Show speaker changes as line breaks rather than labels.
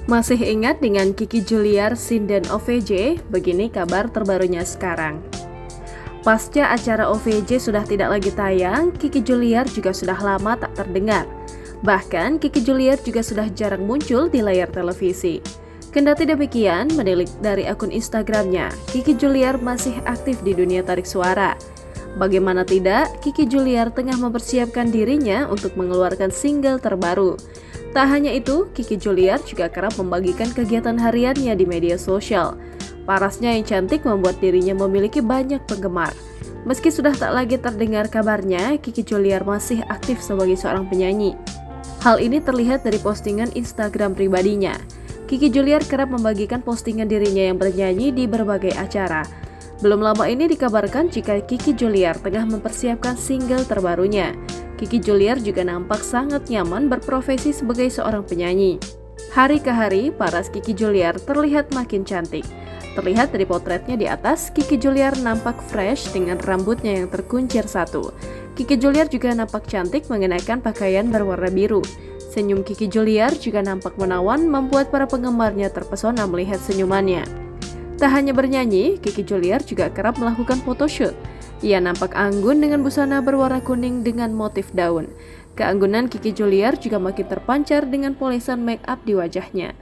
Masih ingat dengan Kiki Juliar, sinden OVJ? Begini kabar terbarunya sekarang. Pasca acara OVJ sudah tidak lagi tayang, Kiki Juliar juga sudah lama tak terdengar. Bahkan Kiki Juliar juga sudah jarang muncul di layar televisi. Kendati demikian, menilik dari akun Instagramnya, Kiki Juliar masih aktif di dunia tarik suara. Bagaimana tidak, Kiki Juliar tengah mempersiapkan dirinya untuk mengeluarkan single terbaru. Tak hanya itu, Kiki Juliar juga kerap membagikan kegiatan hariannya di media sosial. Parasnya yang cantik membuat dirinya memiliki banyak penggemar. Meski sudah tak lagi terdengar kabarnya, Kiki Juliar masih aktif sebagai seorang penyanyi. Hal ini terlihat dari postingan Instagram pribadinya. Kiki Juliar kerap membagikan postingan dirinya yang bernyanyi di berbagai acara. Belum lama ini dikabarkan jika Kiki Juliar tengah mempersiapkan single terbarunya. Kiki Juliar juga nampak sangat nyaman berprofesi sebagai seorang penyanyi. Hari ke hari, paras Kiki Juliar terlihat makin cantik. Terlihat dari potretnya di atas, Kiki Juliar nampak fresh dengan rambutnya yang terkuncir satu. Kiki Juliar juga nampak cantik mengenakan pakaian berwarna biru. Senyum Kiki Juliar juga nampak menawan, membuat para penggemarnya terpesona melihat senyumannya. Tak hanya bernyanyi, Kiki Juliar juga kerap melakukan photoshoot. Ia nampak anggun dengan busana berwarna kuning dengan motif daun. Keanggunan Kiki Juliar juga makin terpancar dengan polesan make up di wajahnya.